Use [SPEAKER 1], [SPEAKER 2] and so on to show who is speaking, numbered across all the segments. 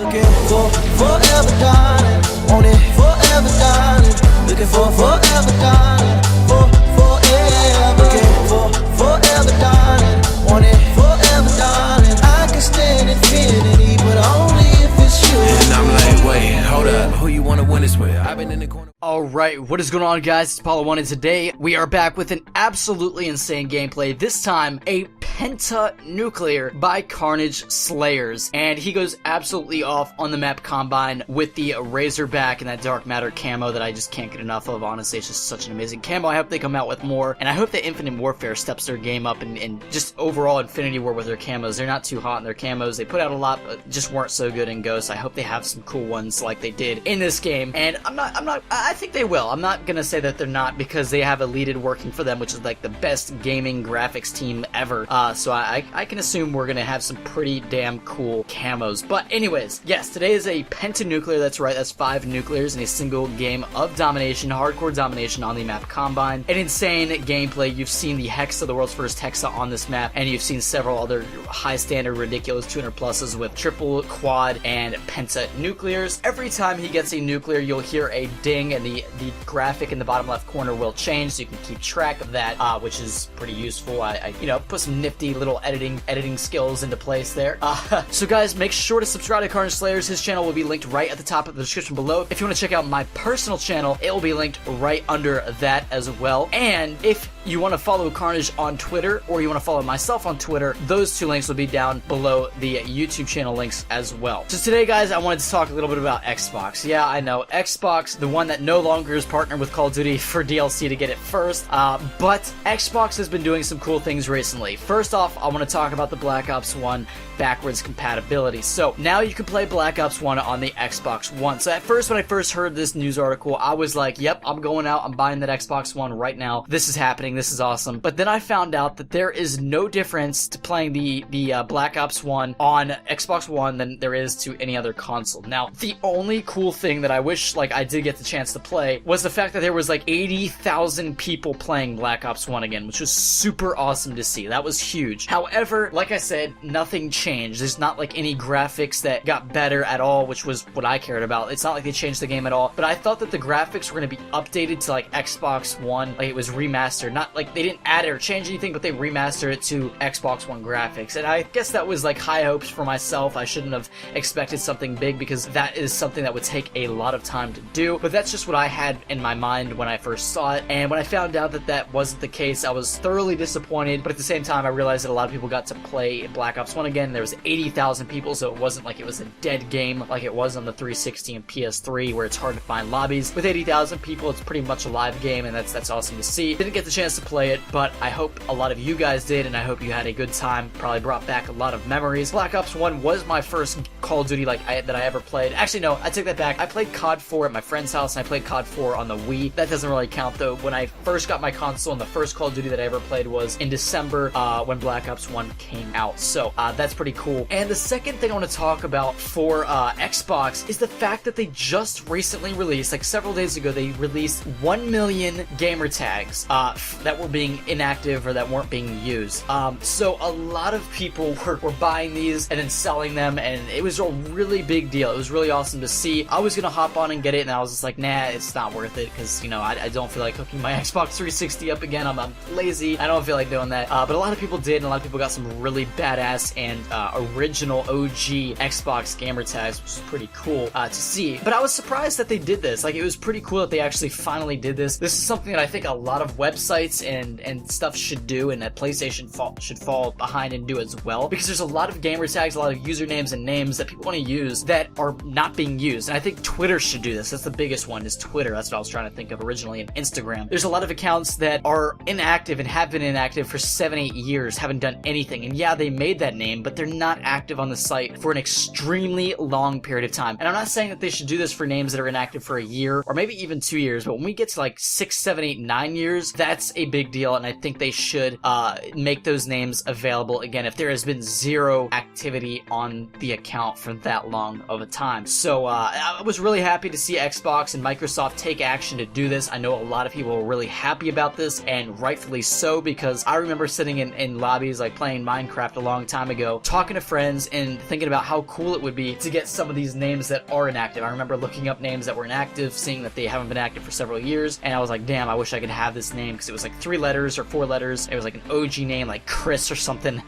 [SPEAKER 1] Looking for forever, darling. Want it forever, darling. Looking for forever, darling. Forever. Looking for forever, darling. Want it forever, darling. I can stand infinity, but only if it's you.
[SPEAKER 2] And I'm like, wait, hold up. Who you wanna win this with? I've been in the corner.
[SPEAKER 3] Alright, what is going on, guys? It's Apollo 1, and today we are back with an absolutely insane gameplay. This time, a PENTA Nuclear by KARNAGE Slayers. And he goes absolutely off on the map Combine with the Razorback and that Dark Matter camo that I just can't get enough of. Honestly, it's just such an amazing camo. I hope they come out with more. And I hope that Infinite Warfare steps their game up and just overall Infinity War with their camos. They're not too hot in their camos. They put out a lot, but just weren't so good in Ghost. I hope they have some cool ones like they did in this game. And I think they will. I'm not gonna say that they're not, because they have Elite working for them, which is like the best gaming graphics team ever. So I can assume we're gonna have some pretty damn cool camos. But anyways, yes, today is a PENTA Nuclear. That's right, that's 5 nuclears in a single game of domination, hardcore domination on the map Combine. An insane gameplay. You've seen the Hexa, the world's first Hexa on this map, and you've seen several other high standard, ridiculous 200 pluses with triple, quad, and PENTA Nuclears. Every time he gets a nuclear, you'll hear a ding, and the graphic in the bottom left corner will change, so you can keep track of that, which is pretty useful. I you know, put some nifty little editing skills into place there. So guys, make sure to subscribe to KARNAGE Slayers. His channel will be linked right at the top of the description below. If you want to check out my personal channel, it will be linked right under that as well. And if you want to follow KARNAGE on Twitter, or you want to follow myself on Twitter, those two links will be down below the YouTube channel links as well. So today, guys, I wanted to talk a little bit about Xbox. Yeah, I know, Xbox, the one that no longer is partnered with Call of Duty for DLC to get it first, but Xbox has been doing some cool things recently. First off, I want to talk about the Black Ops 1 backwards compatibility. So now you can play Black Ops 1 on the Xbox One. So at first, when I first heard this news article, I was like, yep, I'm going out, I'm buying that Xbox One right now. This is happening, this is awesome. But then I found out that there is no difference to playing the Black Ops 1 on Xbox One than there is to any other console. Now, the only cool thing that I wish like I did get the chance to play was the fact that there was like 80,000 people playing Black Ops 1 again, which was super awesome to see. That was huge. However, like I said, nothing changed. There's not like any graphics that got better at all, which was what I cared about. It's not like they changed the game at all, but I thought that the graphics were going to be updated to like Xbox One, like it was remastered. Not like they didn't add it or change anything, but they remastered it to Xbox One graphics. And I guess that was like high hopes for myself. I shouldn't have expected something big, because that is something that would take a lot of time to do, but that's just what I had in my mind when I first saw it. And when I found out that that wasn't the case, I was thoroughly disappointed, but at the same time, I realized that a lot of people got to play Black Ops 1 again. There was 80,000 people, so it wasn't like it was a dead game like it was on the 360 and PS3, where it's hard to find lobbies. With 80,000 people, it's pretty much a live game, and that's awesome to see. Didn't get the chance to play it, but I hope a lot of you guys did, and I hope you had a good time. Probably brought back a lot of memories. Black Ops 1 was my first Call of Duty that I ever played. Actually, no, I take that back. I played COD 4 at my friend's house, and I played COD 4 on the Wii. That doesn't really count, though. When I first got my console, and the first Call of Duty that I ever played was in December, when Black Ops 1 came out. So, that's pretty cool. And the second thing I want to talk about for Xbox is the fact that they just recently released, like several days ago, they released 1 million gamer tags that were being inactive or that weren't being used. So a lot of people were buying these and then selling them, and it was a really big deal. It was really awesome to see. I was gonna hop on and get it, and I was just like, nah, it's not worth it, because, you know, I don't feel like hooking my Xbox 360 up again. I'm lazy. I don't feel like doing that. But a lot of people did, and a lot of people got some really badass and original OG Xbox gamer tags, which is pretty cool to see. But I was surprised that they did this. Like, it was pretty cool that they actually finally did this. This is something that I think a lot of websites and stuff should do, and that PlayStation should fall behind and do as well, because there's a lot of gamer tags, a lot of usernames and names that people want to use that are not being used. And I think Twitter should do this. That's the biggest one, is Twitter. That's what I was trying to think of originally, and Instagram. There's a lot of accounts that are inactive and have been inactive for 7-8 years, haven't done anything. And yeah, they made that name, but they're not active on the site for an extremely long period of time. And I'm not saying that they should do this for names that are inactive for a year or maybe even 2 years, but when we get to like 6, 7, 8, 9 years, that's a big deal, and I think they should make those names available again if there has been zero activity on the account for that long of a time. So I was really happy to see Xbox and Microsoft take action to do this. I know a lot of people were really happy about this, and rightfully so, because I remember sitting in lobbies like playing Minecraft a long time ago, talking to friends and thinking about how cool it would be to get some of these names that are inactive. I remember looking up names that were inactive, seeing that they haven't been active for several years, and I was like, damn, I wish I could have this name, because it was like 3 letters or 4 letters. It was like an OG name like Chris or something.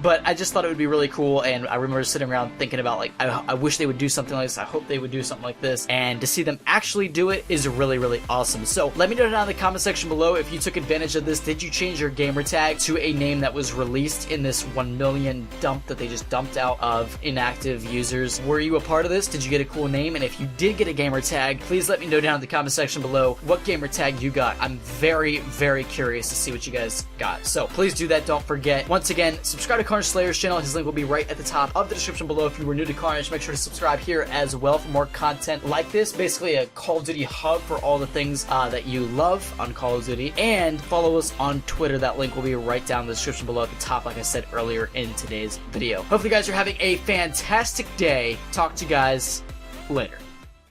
[SPEAKER 3] But I just thought it would be really cool, and I remember sitting around thinking about like, I wish they would do something like this. I hope they would do something like this, and to see them actually do it is really, really awesome. So let me know down in the comment section below if you took advantage of this. Did you change your gamer tag to a name that was released in this 1 million dump that they just dumped out of inactive users? Were you a part of this? Did you get a cool name? And if you did get a gamer tag, please let me know down in the comment section below what gamer tag you got. I'm very, very curious to see what you guys got. So please do that. Don't forget. Once again, subscribe to Carnage Slayer's channel. His link will be right at the top of the description below. If you were new to Carnage, make sure to subscribe here as well for more content like this. Basically a Call of Duty hub for all the things that you love on Call of Duty. And follow us on Twitter. That link will be right down in the description below at the top, like I said earlier in today's video. Hopefully you guys are having a fantastic day. Talk to you guys later.